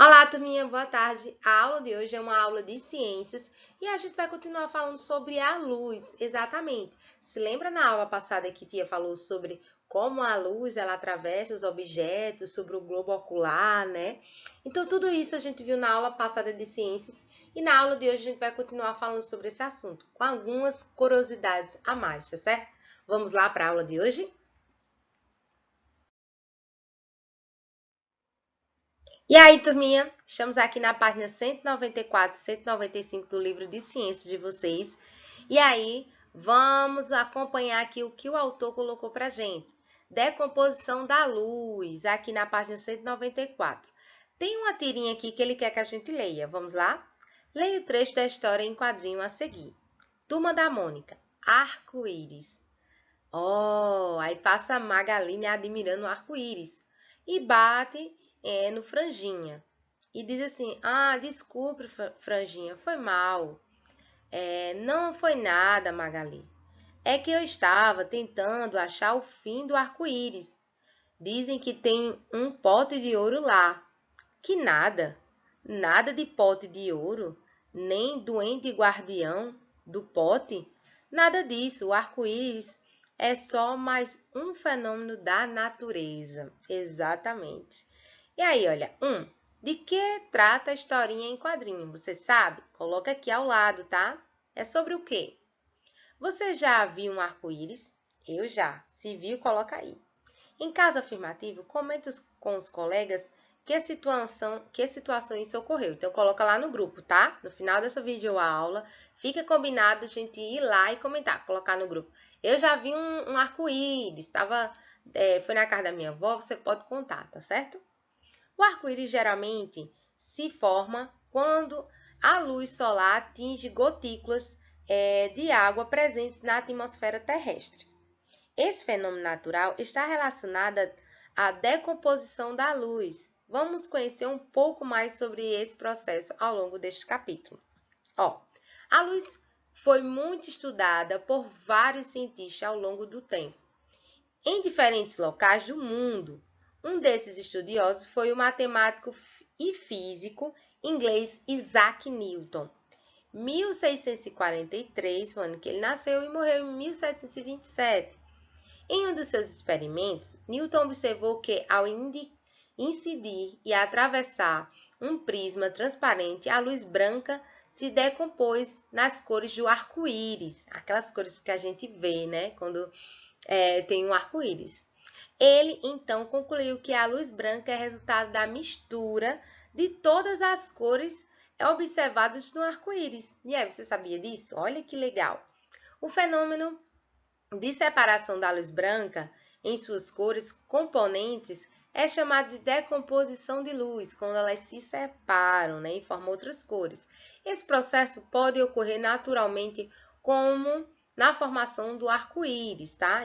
Olá, turminha, boa tarde. A aula de hoje é uma aula de ciências e a gente vai continuar falando sobre a luz, exatamente. Se lembra na aula passada que tia falou sobre como a luz ela atravessa os objetos, sobre o globo ocular, né? Então, tudo isso a gente viu na aula passada de ciências e na aula de hoje a gente vai continuar falando sobre esse assunto, com algumas curiosidades a mais, tá certo? Vamos lá para a aula de hoje? E aí, turminha, estamos aqui na página 194, 195 do livro de ciências de vocês. E aí, vamos acompanhar aqui o que o autor colocou para gente. Decomposição da luz, aqui na página 194. Tem uma tirinha aqui que ele quer que a gente leia. Vamos lá? Leia o trecho da história em quadrinho a seguir. Turma da Mônica, arco-íris. Oh, aí passa a Magaline admirando o arco-íris e bate no Franjinha. E diz assim, desculpe, Franjinha, foi mal. Não foi nada, Magali. É que eu estava tentando achar o fim do arco-íris. Dizem que tem um pote de ouro lá. Que nada, nada de pote de ouro, nem doente guardião do pote. Nada disso, o arco-íris é só mais um fenômeno da natureza. Exatamente. E aí, olha, de que trata a historinha em quadrinho? Você sabe? Coloca aqui ao lado, tá? É sobre o quê? Você já viu um arco-íris? Eu já. Se viu, coloca aí. Em caso afirmativo, comente com os colegas que situação isso ocorreu. Então, coloca lá no grupo, tá? No final dessa videoaula, fica combinado a gente ir lá e comentar, colocar no grupo. Eu já vi um arco-íris, foi na casa da minha avó, você pode contar, tá certo? O arco-íris geralmente se forma quando a luz solar atinge gotículas de água presentes na atmosfera terrestre. Esse fenômeno natural está relacionado à decomposição da luz. Vamos conhecer um pouco mais sobre esse processo ao longo deste capítulo. A luz foi muito estudada por vários cientistas ao longo do tempo, em diferentes locais do mundo. Um desses estudiosos foi o matemático e físico inglês Isaac Newton. 1643, o ano que ele nasceu, e morreu em 1727. Em um dos seus experimentos, Newton observou que, ao incidir e atravessar um prisma transparente, a luz branca se decompôs nas cores do arco-íris, aquelas cores que a gente vê, né, quando tem um arco-íris. Ele, então, concluiu que a luz branca é resultado da mistura de todas as cores observadas no arco-íris. E aí, você sabia disso? Olha que legal! O fenômeno de separação da luz branca em suas cores componentes é chamado de decomposição de luz, quando elas se separam, né, e formam outras cores. Esse processo pode ocorrer naturalmente como na formação do arco-íris, tá?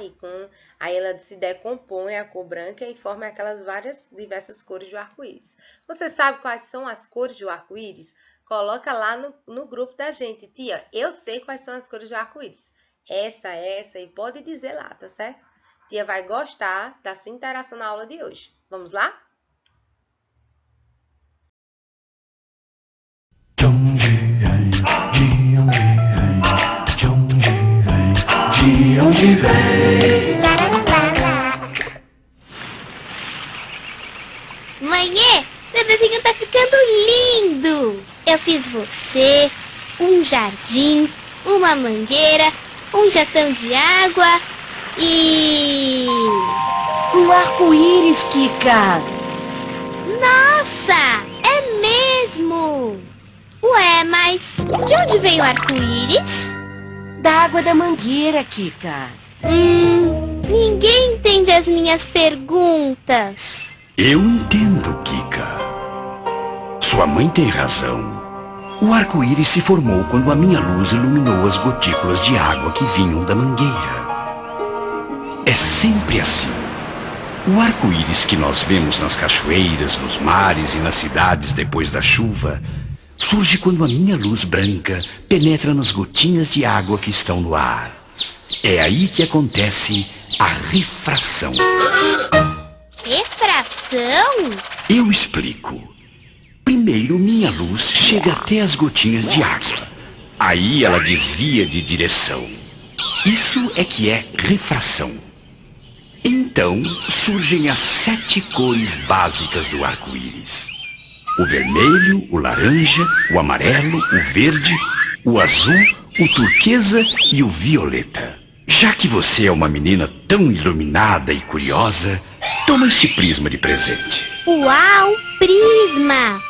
Aí ela se decompõe a cor branca e forma aquelas diversas cores do arco-íris. Você sabe quais são as cores do arco-íris? Coloca lá no grupo da gente. Tia, eu sei quais são as cores do arco-íris. Essa, e pode dizer lá, tá certo? Tia vai gostar da sua interação na aula de hoje. Vamos lá? De onde vem? Mãe, meu desenho tá ficando lindo! Eu fiz você, um jardim, uma mangueira, um jatão de água e... um arco-íris, Kika! Nossa, é mesmo! Ué, mas de onde veio o arco-íris? Da água da mangueira, Kika. Ninguém entende as minhas perguntas. Eu entendo, Kika. Sua mãe tem razão. O arco-íris se formou quando a minha luz iluminou as gotículas de água que vinham da mangueira. É sempre assim. O arco-íris que nós vemos nas cachoeiras, nos mares e nas cidades depois da chuva surge quando a minha luz branca penetra nas gotinhas de água que estão no ar. É aí que acontece a refração. Refração? Eu explico. Primeiro, minha luz chega até as gotinhas de água. Aí ela desvia de direção. Isso é que é refração. Então surgem as 7 cores básicas do arco-íris. O vermelho, o laranja, o amarelo, o verde, o azul, o turquesa e o violeta. Já que você é uma menina tão iluminada e curiosa, toma este prisma de presente. Uau, prisma!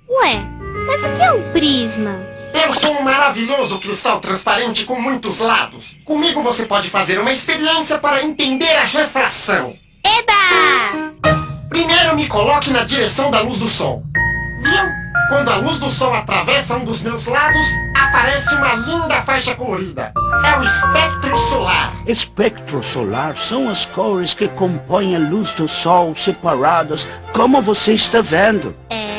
Ué, mas o que é um prisma? Eu sou um maravilhoso cristal transparente com muitos lados. Comigo você pode fazer uma experiência para entender a refração. Eba! Primeiro me coloque na direção da luz do sol. Viu? Quando a luz do sol atravessa um dos meus lados, aparece uma linda faixa colorida. É o espectro solar. Espectro solar são as cores que compõem a luz do sol separadas, como você está vendo. É?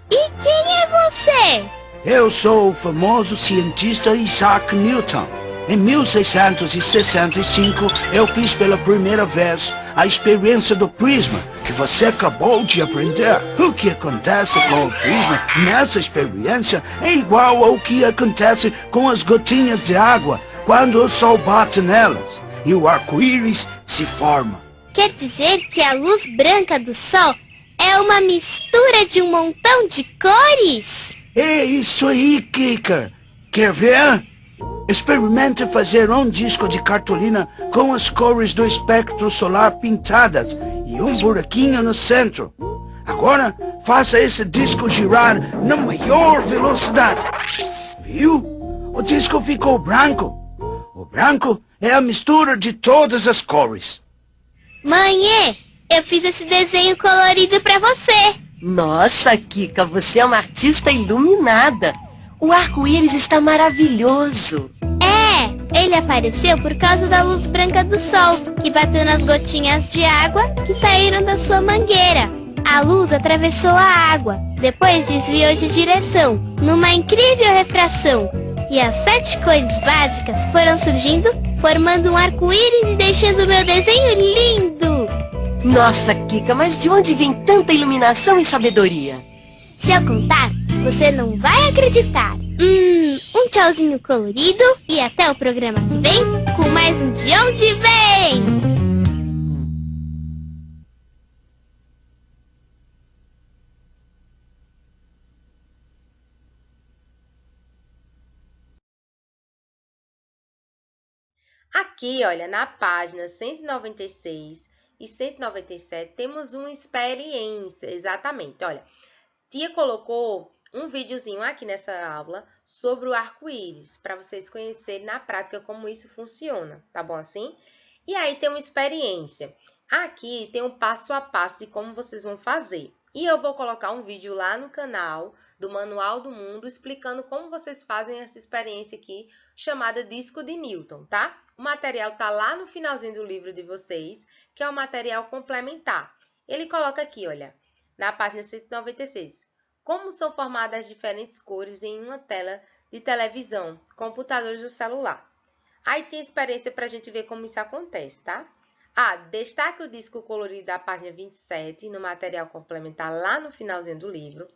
E quem é você? Eu sou o famoso cientista Isaac Newton. Em 1665, eu fiz pela primeira vez a experiência do prisma, que você acabou de aprender. O que acontece com o prisma nessa experiência é igual ao que acontece com as gotinhas de água quando o sol bate nelas e o arco-íris se forma. Quer dizer que a luz branca do sol é uma mistura de um montão de cores? É isso aí, Kika. Quer ver? Experimente fazer um disco de cartolina com as cores do espectro solar pintadas e um buraquinho no centro. Agora, faça esse disco girar na maior velocidade. Viu? O disco ficou branco. O branco é a mistura de todas as cores. Mãe, eu fiz esse desenho colorido pra você. Nossa, Kika, você é uma artista iluminada. O arco-íris está maravilhoso. É, ele apareceu por causa da luz branca do sol, que bateu nas gotinhas de água que saíram da sua mangueira. A luz atravessou a água, depois desviou de direção, numa incrível refração. E as 7 cores básicas foram surgindo, formando um arco-íris e deixando o meu desenho lindo. Nossa, Kika, mas de onde vem tanta iluminação e sabedoria? Se eu contar, você não vai acreditar. Um tchauzinho colorido e até o programa que vem com mais um De Onde Vem! Aqui, olha, na página 196 e 197, temos uma experiência, exatamente. Olha, Tia colocou um videozinho aqui nessa aula sobre o arco-íris, para vocês conhecerem na prática como isso funciona, tá bom assim? E aí tem uma experiência. Aqui tem um passo a passo de como vocês vão fazer. E eu vou colocar um vídeo lá no canal do Manual do Mundo explicando como vocês fazem essa experiência aqui, chamada Disco de Newton, tá? O material tá lá no finalzinho do livro de vocês, que é um material complementar. Ele coloca aqui, olha, na página 196. Como são formadas as diferentes cores em uma tela de televisão, computadores do celular. Aí tem experiência para a gente ver como isso acontece, tá? Destaque o disco colorido da página 27 no material complementar lá no finalzinho do livro.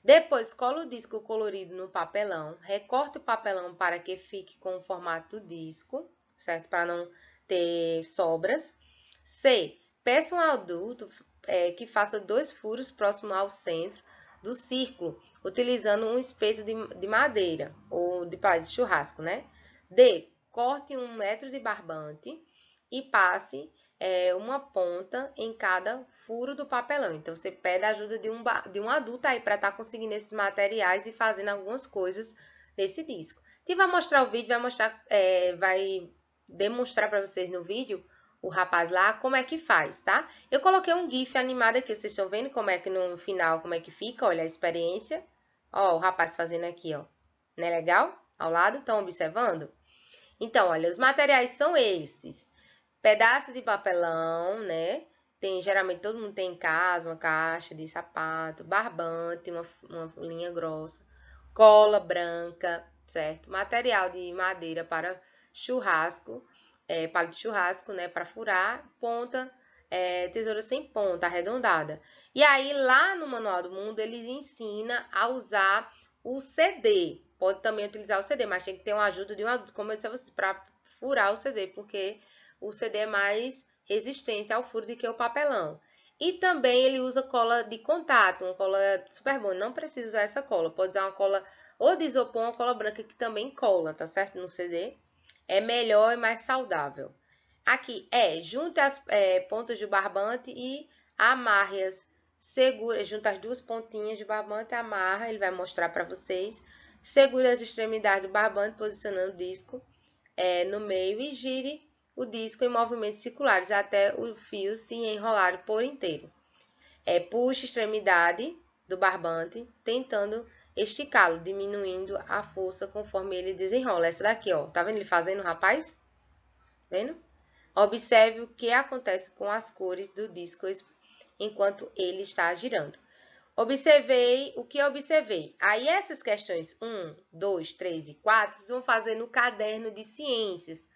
Depois, cola o disco colorido no papelão, recorte o papelão para que fique com o formato do disco, certo? Para não ter sobras. C. Peça um adulto que faça 2 furos próximo ao centro do círculo, utilizando um espeto de madeira ou de palha de churrasco, né? D. Corte 1 metro de barbante e passe uma ponta em cada furo do papelão. Então, você pede a ajuda de um adulto aí para estar conseguindo esses materiais e fazendo algumas coisas nesse disco. Tia vai mostrar o vídeo, vai demonstrar para vocês no vídeo o rapaz lá como é que faz, tá? Eu coloquei um GIF animado aqui, vocês estão vendo como é que no final, como é que fica, olha a experiência. Ó, o rapaz fazendo aqui, ó. Não é legal? Ao lado, estão observando? Então, olha, os materiais são esses. Pedaço de papelão, né? Geralmente todo mundo tem em casa uma caixa de sapato, barbante, uma linha grossa, cola branca, certo? Material de madeira para churrasco, palha de churrasco, né? Para furar, ponta tesoura sem ponta, arredondada. E aí, lá no Manual do Mundo, eles ensinam a usar o CD. Pode também utilizar o CD, mas tem que ter uma ajuda de um adulto, como eu disse a vocês, para furar o CD, porque o CD é mais resistente ao furo do que o papelão. E também ele usa cola de contato, uma cola super boa. Não precisa usar essa cola, pode usar uma cola ou de isopor, uma cola branca que também cola, tá certo? No CD. É melhor e mais saudável. Aqui, junte as pontas de barbante e amarre-as. Segura, junta as duas pontinhas de barbante e amarra, ele vai mostrar para vocês. Segure as extremidades do barbante, posicionando o disco no meio e gire o disco em movimentos circulares até o fio se enrolar por inteiro. Puxe a extremidade do barbante, tentando esticá-lo, diminuindo a força conforme ele desenrola. Essa daqui, ó, tá vendo ele fazendo, rapaz? Vendo? Observe o que acontece com as cores do disco enquanto ele está girando. Observei o que observei. Aí essas questões 1, 2, 3 e 4, vocês vão fazer no caderno de ciências.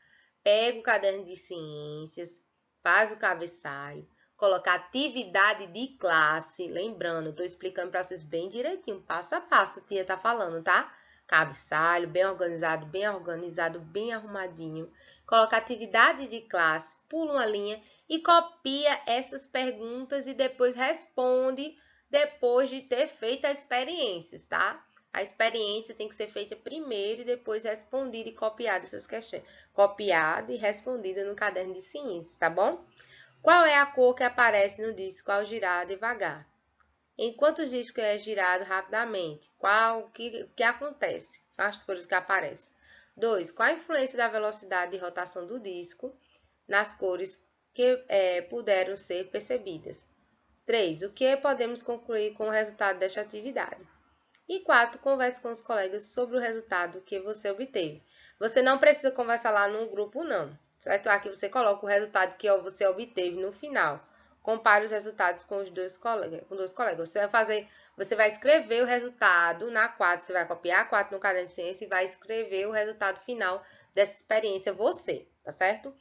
Pega o caderno de ciências, faz o cabeçalho, coloca atividade de classe. Lembrando, estou explicando para vocês bem direitinho, passo a passo, a tia tá falando, tá? Cabeçalho, bem organizado, bem arrumadinho. Coloca atividade de classe, pula uma linha e copia essas perguntas e depois responde depois de ter feito as experiências, tá? A experiência tem que ser feita primeiro e depois respondida e copiada essas questões. Copiada e respondida no caderno de ciências, tá bom? Qual é a cor que aparece no disco ao girar devagar? Enquanto o disco é girado rapidamente, o que acontece? As cores que aparecem. 2. Qual a influência da velocidade de rotação do disco nas cores que puderam ser percebidas? 3. O que podemos concluir com o resultado desta atividade? E 4. Converse com os colegas sobre o resultado que você obteve. Você não precisa conversar lá no grupo, não. Certo? Aqui você coloca o resultado que você obteve no final. Compare os resultados com os dois colegas. Você vai escrever o resultado na 4. Você vai copiar a 4 no caderno de ciência e vai escrever o resultado final dessa experiência você, tá certo?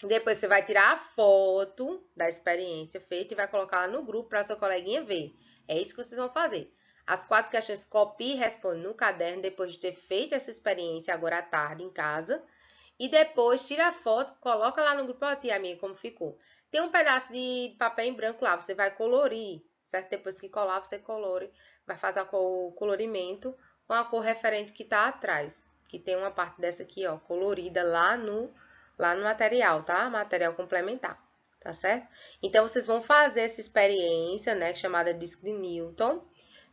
Depois você vai tirar a foto da experiência feita e vai colocar lá no grupo para seu coleguinha ver. É isso que vocês vão fazer. As 4 questões copie e responde no caderno depois de ter feito essa experiência agora à tarde em casa. E depois tira a foto, coloca lá no grupo, ó, tia amiga, como ficou. Tem um pedaço de papel em branco lá, você vai colorir, certo? Depois que colar, você colore, vai fazer o colorimento com a cor referente que tá atrás. Que tem uma parte dessa aqui, ó, colorida lá no material, tá? Material complementar, tá certo? Então, vocês vão fazer essa experiência, né, chamada disco de Newton.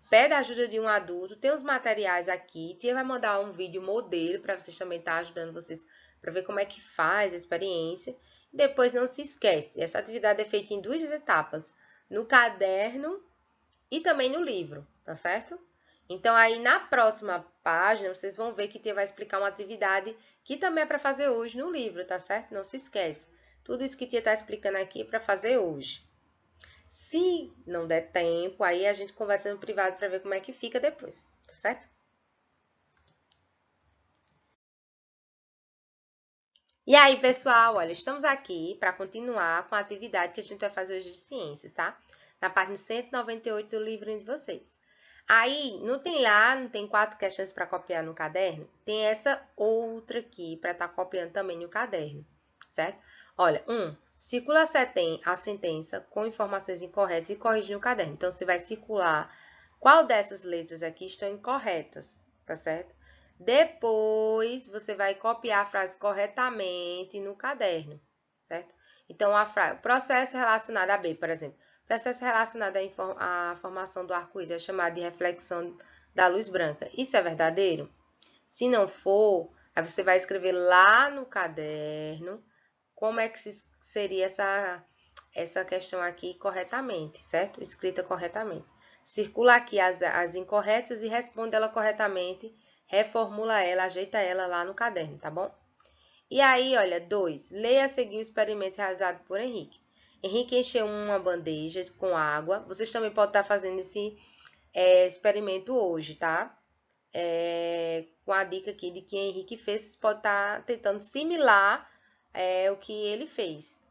Pede a ajuda de um adulto, tem os materiais aqui. Tia vai mandar um vídeo modelo para vocês também estar ajudando vocês para ver como é que faz a experiência. Depois não se esquece, essa atividade é feita em 2 etapas, no caderno e também no livro, tá certo? Então, aí na próxima página, vocês vão ver que tia vai explicar uma atividade que também é para fazer hoje no livro, tá certo? Não se esquece. Tudo isso que tia está explicando aqui é para fazer hoje. Se não der tempo, aí a gente conversa no privado para ver como é que fica depois, tá certo? E aí, pessoal, olha, estamos aqui para continuar com a atividade que a gente vai fazer hoje de ciências, tá? Na página 198 do livro de vocês. Aí, não tem 4 questões para copiar no caderno? Tem essa outra aqui para estar copiando também no caderno, certo? Olha, circula a sentença com informações incorretas e corrige no caderno. Então, você vai circular qual dessas letras aqui estão incorretas, tá certo? Depois, você vai copiar a frase corretamente no caderno, certo? Então, a frase, processo relacionado a B, por exemplo. Processo relacionado à formação do arco-íris é chamado de reflexão da luz branca. Isso é verdadeiro? Se não for, aí você vai escrever lá no caderno como é que seria essa questão aqui corretamente, certo? Escrita corretamente. Circula aqui as incorretas e responde ela corretamente, reformula ela, ajeita ela lá no caderno, tá bom? E aí, olha, 2. Leia a seguir o experimento realizado por Henrique. Henrique encheu uma bandeja com água. Vocês também podem estar fazendo esse experimento hoje, tá? Com a dica aqui de que Henrique fez, vocês podem estar tentando similar o que ele fez.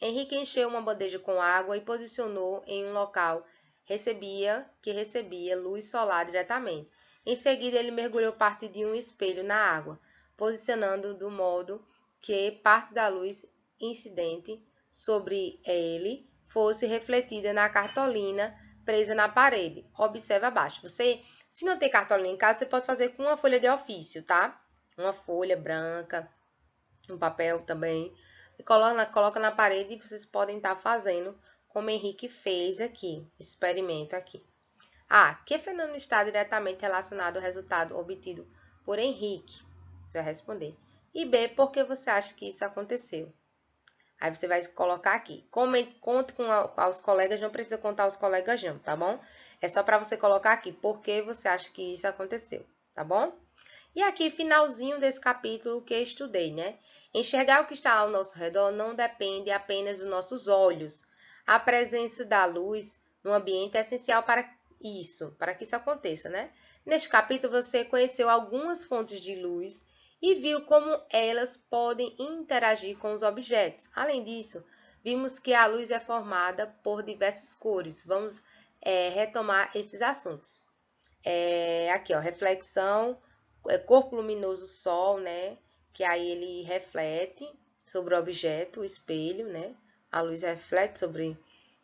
Henrique encheu uma bandeja com água e posicionou em um local que recebia luz solar diretamente. Em seguida, ele mergulhou parte de um espelho na água, posicionando do modo que parte da luz incidente sobre ele fosse refletida na cartolina presa na parede. Observe abaixo. Se não tem cartolina em casa, você pode fazer com uma folha de ofício, tá? Uma folha branca, um papel também. E coloca na parede e vocês podem estar fazendo como Henrique fez aqui, experimento aqui. A. Que fenômeno está diretamente relacionado ao resultado obtido por Henrique? Você vai responder. E B. Por que você acha que isso aconteceu? Aí você vai colocar aqui. Conte com os colegas, não precisa contar os colegas não, tá bom? É só para você colocar aqui por que você acha que isso aconteceu, tá bom? E aqui, finalzinho desse capítulo que eu estudei, né? Enxergar o que está ao nosso redor não depende apenas dos nossos olhos. A presença da luz no ambiente é essencial para que isso aconteça, né? Neste capítulo, você conheceu algumas fontes de luz e viu como elas podem interagir com os objetos. Além disso, vimos que a luz é formada por diversas cores. Vamos retomar esses assuntos. Aqui, ó, reflexão, corpo luminoso sol, né? Que aí ele reflete sobre o objeto, o espelho, né? A luz reflete sobre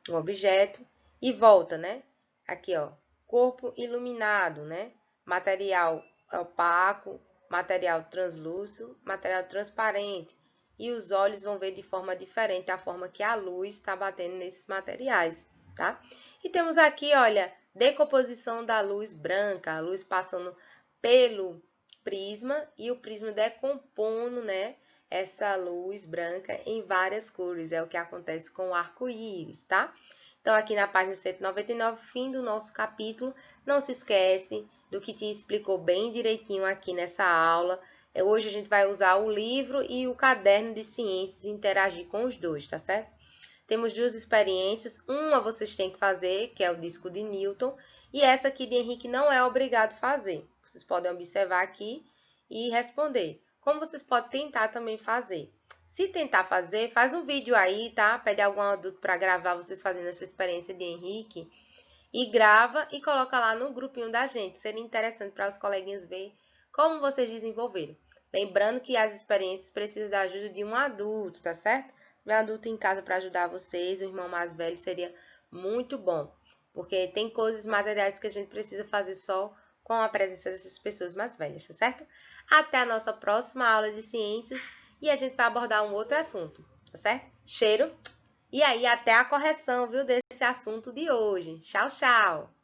o objeto e volta, né? Aqui, ó, corpo iluminado, né? Material opaco, material translúcido, material transparente. E os olhos vão ver de forma diferente a forma que a luz está batendo nesses materiais, tá? E temos aqui, olha, decomposição da luz branca, a luz passando pelo prisma e o prisma decompondo, né, essa luz branca em várias cores. É o que acontece com o arco-íris, tá? Então, aqui na página 199, fim do nosso capítulo. Não se esquece do que te explicou bem direitinho aqui nessa aula. Hoje a gente vai usar o livro e o caderno de ciências e interagir com os dois, tá certo? Temos duas experiências. Uma vocês têm que fazer, que é o disco de Newton. E essa aqui de Henrique não é obrigado a fazer. Vocês podem observar aqui e responder. Como vocês podem tentar também fazer. Se tentar fazer, faz um vídeo aí, tá? Pede algum adulto para gravar vocês fazendo essa experiência de Henrique. E grava e coloca lá no grupinho da gente. Seria interessante para os coleguinhas verem como vocês desenvolveram. Lembrando que as experiências precisam da ajuda de um adulto, tá certo? Um adulto em casa para ajudar vocês, um irmão mais velho seria muito bom. Porque tem coisas materiais que a gente precisa fazer só com a presença dessas pessoas mais velhas, tá certo? Até a nossa próxima aula de ciências e a gente vai abordar um outro assunto, tá certo? Cheiro! E aí, até a correção, viu, desse assunto de hoje. Tchau, tchau!